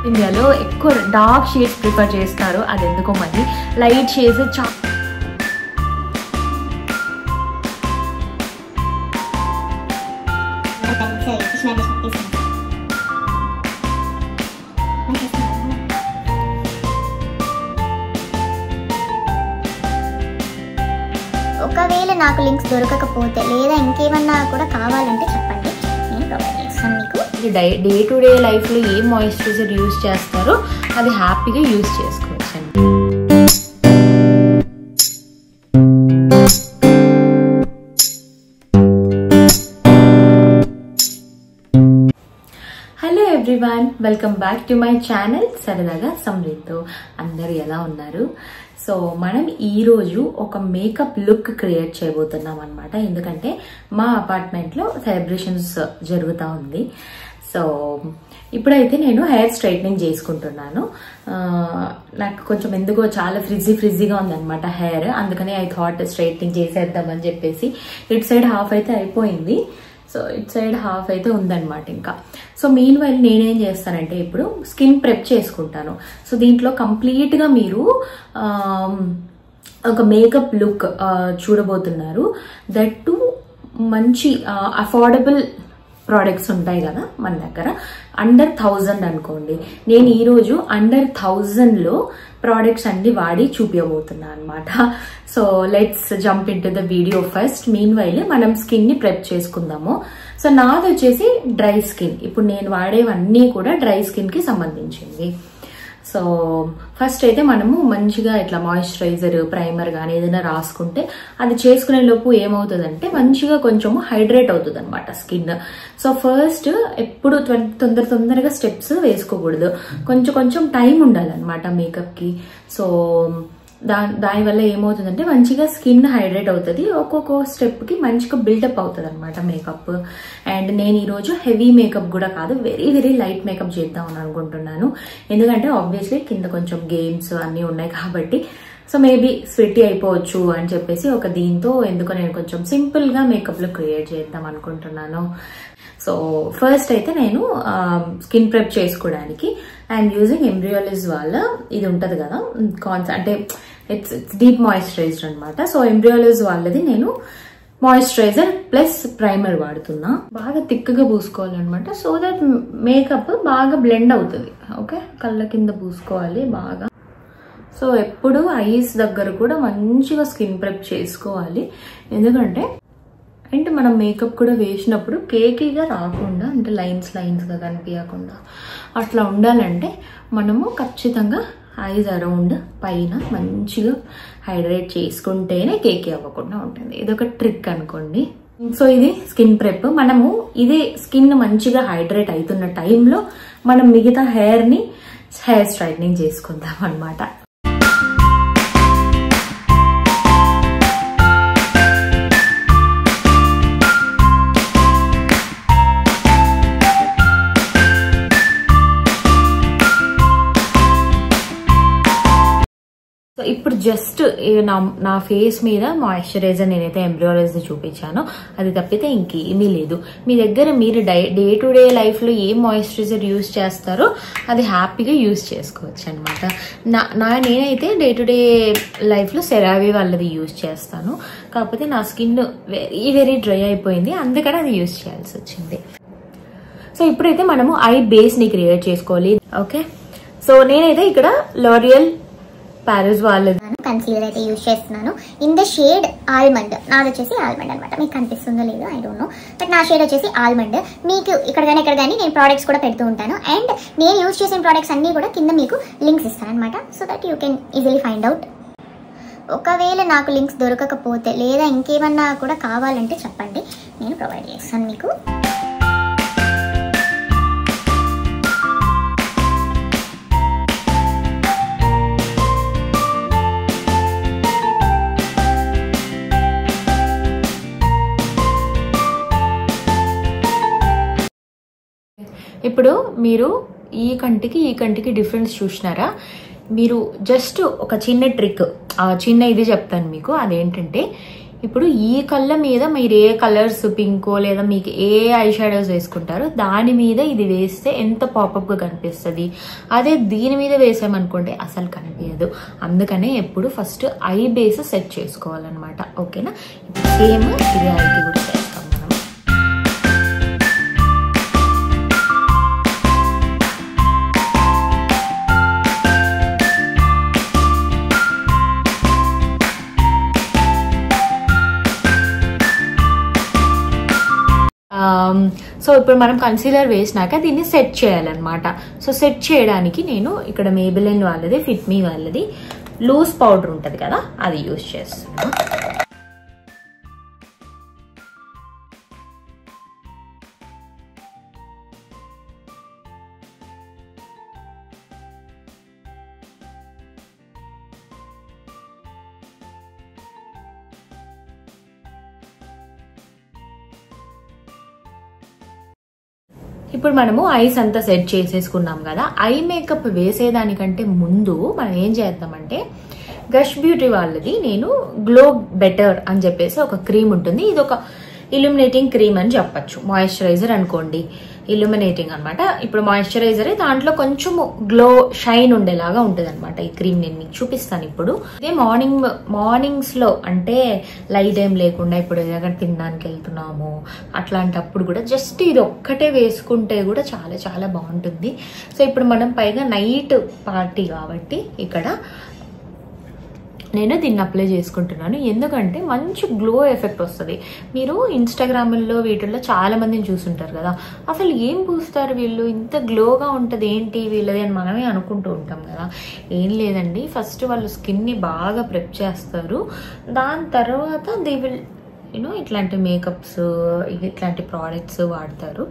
ఇండియాలో ఎక్కువ dark shades prefer చేస్తారు, అది ఎందుకో మరి. లైట్ షేడ్స్ ఒకవేళ నాకు లింక్స్ దొరకకపోతే లేదా ఇంకేమన్నా కూడా కావాలంటే చెప్పండి, నేను ప్రొవైడ్ చేస్తాను మీకు. డే టు డే లైఫ్లో ఏ మాయిశ్చరైజర్ యూజ్ చేస్తారో అది హ్యాపీగా యూజ్ చేసుకోవచ్చండి. Hello everyone, welcome back to my channel సరదాగా సమృద్ధితో. అందరూ ఎలా ఉన్నారు? సో మనం ఈరోజు ఒక మేకప్ లుక్ క్రియేట్ చేయబోతున్నాం అనమాట. ఎందుకంటే మా అపార్ట్మెంట్లో సెలబ్రేషన్స్ జరుగుతూ ఉంది. సో ఇప్పుడైతే నేను హెయిర్ స్ట్రైట్నింగ్ చేసుకుంటున్నాను. నాకు కొంచెం ఎందుకో చాలా ఫ్రిజ్జీగా ఉందన్నమాట హెయిర్. అందుకని ఐ థాట్ స్ట్రైట్నింగ్ చేసేద్దామని చెప్పేసి. ఇటు సైడ్ హాఫ్ అయితే అయిపోయింది, సో ఇటు సైడ్ హాఫ్ అయితే ఉందన్నమాట ఇంకా. సో మీన్ వైల్ నేనేం చేస్తానంటే ఇప్పుడు స్కిన్ ప్రెప్ చేసుకుంటాను. సో దీంట్లో కంప్లీట్గా మీరు ఒక మేకప్ లుక్ చూడబోతున్నారు. దట్ టు మంచి అఫోర్డబుల్ ప్రోడక్ట్స్ ఉంటాయి కదా మన దగ్గర. అండర్ 1000 అనుకోండి. నేను ఈరోజు అండర్ 1000లో ప్రోడక్ట్స్ అన్ని వాడి చూపించబోతున్నా అనమాట. So let's jump in to the video first. Mean while మనం స్కిన్ ని ప్రెప్ చేసుకుందాము. సో నాది వచ్చేసి డ్రై స్కిన్. ఇప్పుడు నేను వాడేవన్నీ కూడా డ్రై స్కిన్ కి సంబంధించింది. సో ఫస్ట్ అయితే మనము మంచిగా ఇట్లా మాయిశ్చరైజర్, ప్రైమర్ కానీ ఏదైనా రాసుకుంటే అది చేసుకునే లోపు ఏమవుతుందంటే మంచిగా కొంచెము హైడ్రేట్ అవుతుంది అనమాట స్కిన్. సో ఫస్ట్ ఎప్పుడు తొందరగా స్టెప్స్ వేసుకోకూడదు, కొంచెం టైం ఉండాలన్నమాట మేకప్కి. సో దానివల్ల ఏమవుతుందంటే మంచిగా స్కిన్ హైడ్రేట్ అవుతుంది, ఒక్కొక్క స్టెప్కి మంచిగా బిల్డప్ అవుతుంది అనమాట మేకప్. అండ్ నేను ఈరోజు హెవీ మేకప్ కూడా కాదు, వెరీ లైట్ మేకప్ చేద్దామని అనుకుంటున్నాను. ఎందుకంటే ఆబ్వియస్లీ కింద కొంచెం గేమ్స్ అన్నీ ఉన్నాయి కాబట్టి. సో మేబీ స్వెట్టి అయిపోవచ్చు అని చెప్పేసి ఒక దీంతో ఎందుకో నేను కొంచెం సింపుల్గా మేకప్లో క్రియేట్ చేద్దాం అనుకుంటున్నాను. సో ఫస్ట్ అయితే నేను స్కిన్ ప్రెప్ చేసుకోవడానికి ఐఎమ్ యూజింగ్ ఎంబ్రియోలిస్ వాళ్ళ ఇది ఉంటుంది కదా అంటే ఇట్స్ డీప్ మాయిశ్చరైజర్ అనమాట. సో ఎంబ్రియోలిస్ వాళ్ళది నేను మాయిశ్చరైజర్ ప్లస్ ప్రైమర్ వాడుతున్నా. బాగా థిక్గా పూసుకోవాలన్నమాట. సో దట్ మేకప్ బాగా బ్లెండ్ అవుతుంది. ఓకే, కళ్ళ కింద పూసుకోవాలి బాగా. సో ఎప్పుడు ఐస్ దగ్గర కూడా మంచిగా స్కిన్ ప్రెప్ చేసుకోవాలి. ఎందుకంటే అంటే మనం మేకప్ కూడా వేసినప్పుడు కేకీగా రాకుండా, అంటే లైన్స్గా కనిపించకుండా అట్లా ఉండాలంటే మనము ఖచ్చితంగా ఐస్ అరౌండ్ పైన మంచిగా హైడ్రేట్ చేసుకుంటేనే కేకీ అవ్వకుండా ఉంటుంది. ఇదొక ట్రిక్ అనుకోండి. సో ఇది స్కిన్ ప్రెప్. మనము ఇదే స్కిన్ మంచిగా హైడ్రేట్ అవుతున్న టైంలో మనం మిగతా హెయిర్ స్ట్రైట్నింగ్ చేసుకుందాం అనమాట. సో ఇప్పుడు జస్ట్ నా ఫేస్ మీద మాయిశ్చరైజర్ నేనైతే ఎంబ్రియోలిస్ చూపించాను, అది తప్పితే ఇంకేమీ లేదు. మీ దగ్గర మీరు డే టు డే లైఫ్లో ఏ మాయిశ్చరైజర్ యూజ్ చేస్తారో అది హ్యాపీగా యూజ్ చేసుకోవచ్చు అనమాట. నేనైతే డే టు డే లైఫ్లో సెరావీ వాళ్ళది యూజ్ చేస్తాను. కాకపోతే నా స్కిన్ వెరీ డ్రై అయిపోయింది, అందుకని అది యూజ్ చేయాల్సి వచ్చింది. సో ఇప్పుడైతే మనము ఐ బేస్ని క్రియేట్ చేసుకోవాలి. ఓకే, సో నేనైతే ఇక్కడ లోరియల్ ప్యారిస్ వాళ్ళది కన్సీలర్ అయితే యూజ్ చేస్తున్నాను. In the shade almond. నాది వచ్చేసి ఆల్మండ్ అనమాట. మీకు కనిపిస్తుందో లేదో ఐ డోంట్ నో, బట్ నా షేడ్ వచ్చేసి ఆల్మండ్. మీకు ఇక్కడ కానీ నేను ప్రోడక్ట్స్ కూడా పెడుతూ ఉంటాను. అండ్ నేను యూజ్ చేసిన ప్రోడక్ట్స్ అన్నీ కూడా కింద మీకు లింక్స్ ఇస్తాను అనమాట. So that you can easily find out. ఒకవేళ నాకు లింక్స్ దొరకకపోతే లేదా ఇంకేమన్నా కూడా కావాలంటే చెప్పండి, నేను ప్రొవైడ్ చేస్తాను మీకు. ఇప్పుడు మీరు ఈ కంటికి డిఫరెన్స్ చూసినారా? మీరు జస్ట్ ఒక చిన్న ట్రిక్, చిన్న ఇది చెప్తాను మీకు. అదేంటంటే ఇప్పుడు ఈ కళ్ళ మీద మీరు ఏ కలర్స్ పింకో లేదా మీకు ఏ ఐ షాడోస్ వేసుకుంటారో దాని మీద ఇది వేస్తే ఎంత పాపప్ గా కనిపిస్తుంది. అదే దీని మీద వేసామనుకోండి అసలు కనిపించదు. అందుకనే ఎప్పుడు ఫస్ట్ ఐ బేస్ సెట్ చేసుకోవాలన్నమాట. ఓకేనా, సేమ్ ఇది ఐకి కూడా చేస్తాం మనం. సో ఇప్పుడు మనం కన్సీలర్ వేసినాక దీన్ని సెట్ చేయాలన్నమాట. సో సెట్ చేయడానికి నేను ఇక్కడ మేబిలిన్ వాళ్ళది ఫిట్ మీ వాళ్ళది లూజ్ పౌడర్ ఉంటుంది కదా, అది యూజ్ చేస్తున్నాను. ఇప్పుడు మనము ఐస్ అంతా సెట్ చేసేసుకున్నాం కదా. ఐ మేకప్ వేసేదానికంటే ముందు మనం ఏం చేద్దామంటే గష్ బ్యూటీ వాళ్ళది నేను గ్లో బెటర్ అని చెప్పేసి ఒక క్రీమ్ ఉంటుంది. ఇది ఒక ఇల్యూమినేటింగ్ క్రీమ్ అని చెప్పచ్చు, మాయిశ్చరైజర్ అనుకోండి, ఇల్యూమినేటింగ్ అనమాట. ఇప్పుడు మాయిశ్చరైజర్ దాంట్లో కొంచెం గ్లో షైన్ ఉండేలాగా ఉంటుంది అనమాట. ఈ క్రీమ్ నేను మీకు చూపిస్తాను ఇప్పుడు. ఇదే మార్నింగ్స్ లో అంటే లైట్ ఏం లేకుండా ఇప్పుడు ఏదైనా తినడానికి వెళ్తున్నాము అట్లాంటప్పుడు కూడా జస్ట్ ఇది ఒక్కటే వేసుకుంటే కూడా చాలా చాలా బాగుంటుంది. సో ఇప్పుడు మనం పైగా నైట్ పార్టీ కాబట్టి ఇక్కడ నేను దీన్ని అప్లై చేసుకుంటున్నాను. ఎందుకంటే మంచి గ్లో ఎఫెక్ట్ వస్తుంది. మీరు ఇన్స్టాగ్రామ్లో వీటిల్లో చాలా మందిని చూసుంటారు కదా, అసలు ఏం పూస్తారు వీళ్ళు, ఇంత గ్లోగా ఉంటుంది ఏంటి వీళ్ళది అని మనమే అనుకుంటూ ఉంటాం కదా. ఏం లేదండి, ఫస్ట్ వాళ్ళు స్కిన్ని బాగా ప్రెప్ చేస్తారు, దాని తర్వాత దే విల్ ఇట్లాంటి మేకప్స్ ఇట్లాంటి ప్రోడక్ట్స్ వాడతారు.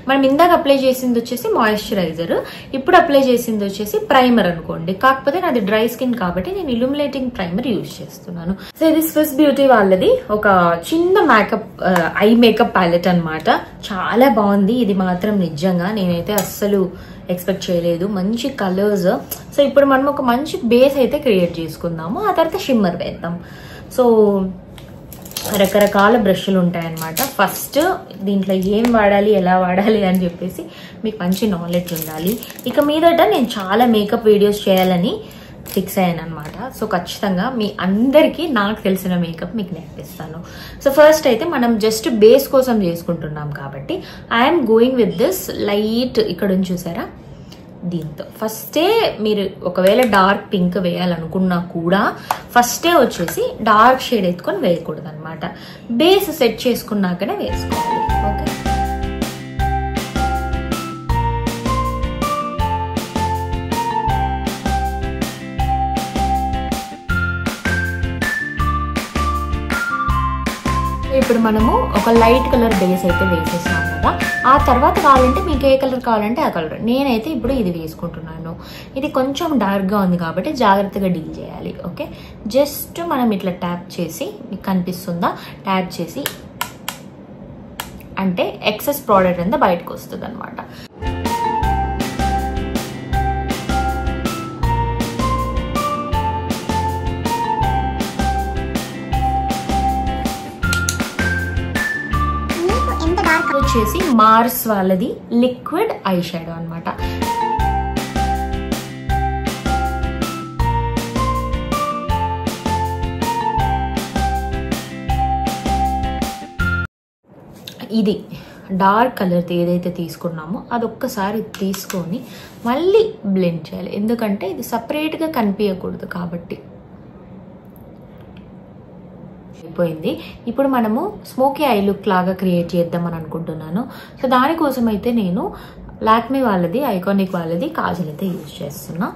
మనం ఇందాక అప్లై చేసింది వచ్చేసి మాయిశ్చరైజర్, ఇప్పుడు అప్లై చేసింది వచ్చేసి ప్రైమర్ అనుకోండి. కాకపోతే నాది డ్రై స్కిన్ కాబట్టి నేను ఇల్యూమినేటింగ్ ప్రైమర్ యూజ్ చేస్తున్నాను. సో ఇది స్విస్ బ్యూటీ వాళ్ళది ఒక చిన్న ఐ మేకప్ ప్యాలెట్ అనమాట. చాలా బాగుంది ఇది మాత్రం, నిజంగా నేనైతే అస్సలు ఎక్స్పెక్ట్ చేయలేదు. మంచి కలర్స్. సో ఇప్పుడు మనం ఒక మంచి బేస్ అయితే క్రియేట్ చేసుకుందాము, ఆ తర్వాత షిమ్మర్ వేద్దాం. సో రకరకాల బ్రష్లు ఉంటాయన్నమాట. ఫస్ట్ దీంట్లో ఏం వాడాలి ఎలా వాడాలి అని చెప్పేసి మీకు మంచి నాలెడ్జ్ ఉండాలి. ఇక మీదట నేను చాలా మేకప్ వీడియోస్ చేయాలని ఫిక్స్ అయ్యాను అనమాట. సో ఖచ్చితంగా మీ అందరికీ నాకు తెలిసిన మేకప్ మీకు నేర్పిస్తాను. సో ఫస్ట్ అయితే మనం జస్ట్ బేస్ కోసం చేసుకుంటున్నాం కాబట్టి I'm going with this light, ఇక్కడ చూసారా, దీంతో ఫస్టే మీరు ఒకవేళ డార్క్ పింక్ వేయాలనుకున్నా కూడా ఫస్టే వచ్చేసి డార్క్ షేడ్ ఎత్తుకొని వేయకూడదు అనమాట. బేస్ సెట్ చేసుకున్నాకనే వేసుకోవాలి. ఓకే, ఇప్పుడు మనము ఒక లైట్ కలర్ బేస్ అయితే వేసేసాం కదా. ఆ తర్వాత కావాలంటే మీకు ఏ కలర్ కావాలంటే ఆ కలర్. నేనైతే ఇప్పుడు ఇది వేసుకుంటున్నాను. ఇది కొంచెం డార్క్గా ఉంది కాబట్టి జాగ్రత్తగా డీల్ చేయాలి. ఓకే, జస్ట్ మనం ఇట్లా ట్యాప్ చేసి, మీకు కనిపిస్తుందా, ట్యాప్ చేసి అంటే ఎక్సెస్ ప్రోడక్ట్ అంతా బయటకు వస్తుంది అనమాట. వచ్చేసి మార్స్ వాళ్ళది లిక్విడ్ ఐ షాడో అనమాట. ఇది డార్క్ కలర్ ఏదైతే తీసుకున్నామో అదొక్కసారి తీసుకొని మళ్ళీ బ్లెండ్ చేయాలి, ఎందుకంటే ఇది సపరేట్గా కనిపించకూడదు కాబట్టి. అయిపోయింది. ఇప్పుడు మనము స్మోకీ ఐ లుక్ లాగా క్రియేట్ చేద్దామని అనుకుంటున్నాను. సో దానికోసం అయితే నేను లాక్మే వాళ్ళది ఐకానిక్ వాళ్ళది కాజల్ అయితే యూజ్ చేస్తున్నా.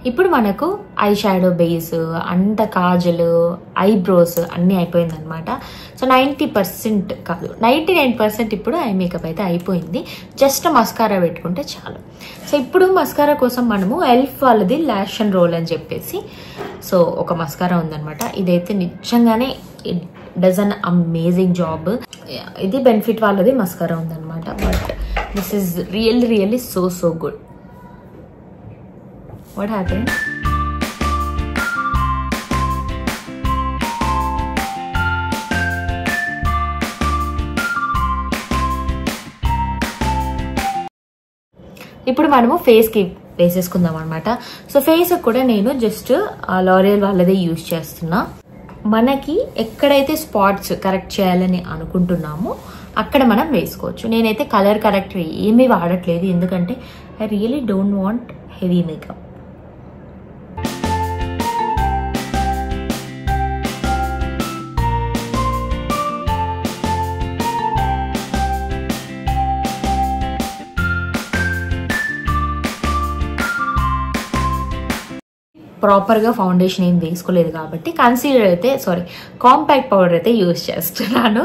ఇప్పుడు మనకు ఐ షాడో బేస్ అంత కాజల్ ఐబ్రోస్ అన్నీ అయిపోయింది అనమాట. సో 90% కాదు 99% ఇప్పుడు ఐ మేకప్ అయితే అయిపోయింది. జస్ట్ మస్కారా పెట్టుకుంటే చాలు. సో ఇప్పుడు మస్కారా కోసం మనము ఎల్ఫ్ వాళ్ళది లాష్ అండ్ రోల్ అని చెప్పేసి సో ఒక మస్కారా ఉందనమాట. ఇదైతే నిజంగానే it does an amazing job. ఇది బెనిఫిట్ వాళ్ళది మస్కారా ఉందనమాట. But this is really so good. What happened? ఇప్పుడు మనము ఫేస్కి వేసేసుకుందాం అనమాట. సో ఫేస్ కూడా నేను జస్ట్ లారియల్ వాళ్ళదే యూజ్ చేస్తున్నా. మనకి ఎక్కడైతే స్పాట్స్ కరెక్ట్ చేయాలని అనుకుంటున్నామో అక్కడ మనం వేసుకోవచ్చు. నేనైతే కలర్ కరెక్టర్ ఏమీ వాడట్లేదు, ఎందుకంటే I really don't want heavy makeup. ప్రాపర్గా ఫౌండేషన్ ఏం వేసుకోలేదు కాబట్టి కన్సీలర్ అయితే కాంపాక్ట్ పౌడర్ అయితే యూజ్ చేస్తున్నాను.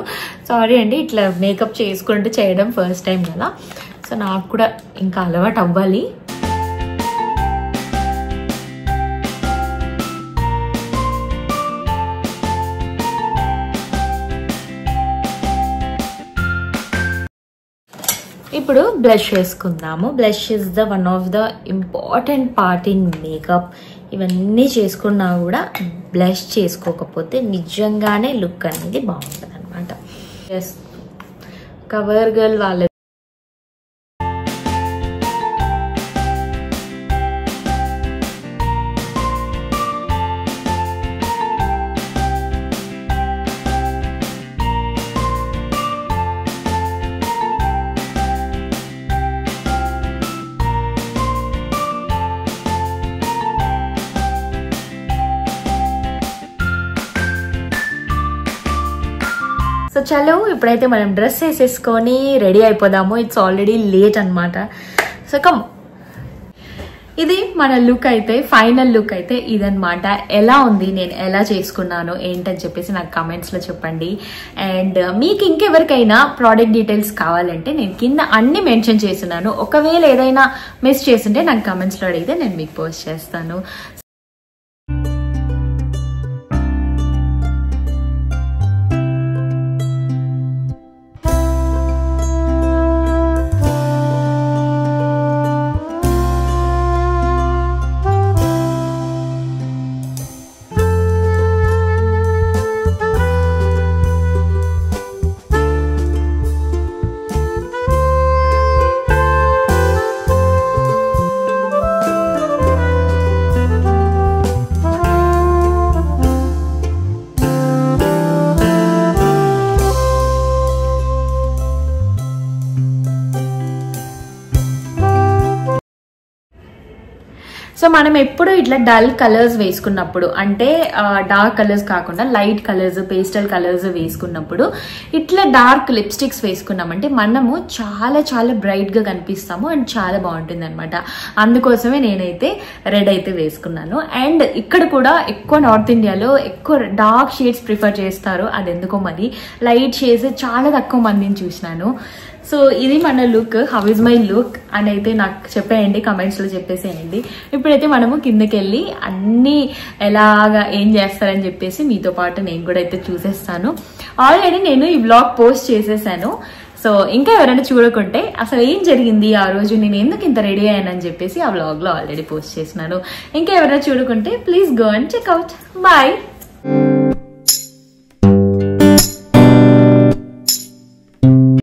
సారీ అండి, ఇట్లా మేకప్ చేసుకుంటూ చేయడం ఫస్ట్ టైం కదా. సో నాకు కూడా ఇంకా అలవాటు అవ్వాలి. ఇప్పుడు బ్లష్ వేసుకుందాము. Blush is the one of the important part in makeup. ఇవన్నీ చేసుకున్నా కూడా బ్లష్ చేసుకోకపోతే నిజంగానే లుక్ అనేది బాగుంటుంది అనమాట. కవర్ గర్ల్ వాళ్ళ సో చలో ఇప్పుడైతే మనం డ్రెస్ వేసేసుకొని రెడీ అయిపోదాము. ఇట్స్ ఆల్రెడీ లేట్ అనమాట. సో కమ్, ఇది మన లుక్ అయితే ఫైనల్ లుక్ అయితే ఇదనమాట. ఎలా ఉంది, నేను ఎలా చేసుకున్నాను ఏంటని చెప్పేసి నాకు కమెంట్స్లో చెప్పండి. అండ్ మీకు ఇంకెవరికైనా ప్రోడక్ట్ డీటెయిల్స్ కావాలంటే నేను కింద అన్ని మెన్షన్ చేస్తున్నాను. ఒకవేళ ఏదైనా మిస్ చేస్తుంటే నాకు కమెంట్స్లో అడిగితే నేను మీకు పోస్ట్ చేస్తాను. సో మనం ఎప్పుడు ఇట్లా డల్ కలర్స్ వేసుకున్నప్పుడు, అంటే డార్క్ కలర్స్ కాకుండా లైట్ కలర్స్, పేస్టల్ కలర్స్ వేసుకున్నప్పుడు ఇట్లా డార్క్ లిప్స్టిక్స్ వేసుకున్నామంటే మనము చాలా బ్రైట్గా కనిపిస్తాము అండ్ చాలా బాగుంటుంది అనమాట. అందుకోసమే నేనైతే రెడ్ అయితే వేసుకున్నాను. అండ్ ఇక్కడ కూడా ఎక్కువ నార్త్ ఇండియాలో ఎక్కువ డార్క్ షేడ్స్ ప్రిఫర్ చేస్తారు. అది ఎందుకో మరి లైట్ షేడ్స్ చాలా తక్కువ మందిని చూసినాను. సో ఇది మన look. How is my look అని అయితే నాకు చెప్పేయండి, కమెంట్స్లో చెప్పేసేయండి. ఇప్పుడైతే మనము కిందకి వెళ్ళి అన్నీ ఎలాగా ఏం చేస్తారని చెప్పేసి మీతో పాటు నేను కూడా అయితే చూసేస్తాను. ఆల్రెడీ నేను ఈ వ్లాగ్ పోస్ట్ చేసేసాను. సో ఇంకా ఎవరైనా చూడకుంటే అసలు ఏం జరిగింది ఆ రోజు, నేను ఎందుకు ఇంత రెడీ అయ్యానని చెప్పేసి ఆ వ్లాగ్లో ఆల్రెడీ పోస్ట్ చేసినాను. ఇంకా ఎవరైనా చూడకుంటే please go and check out. Bye.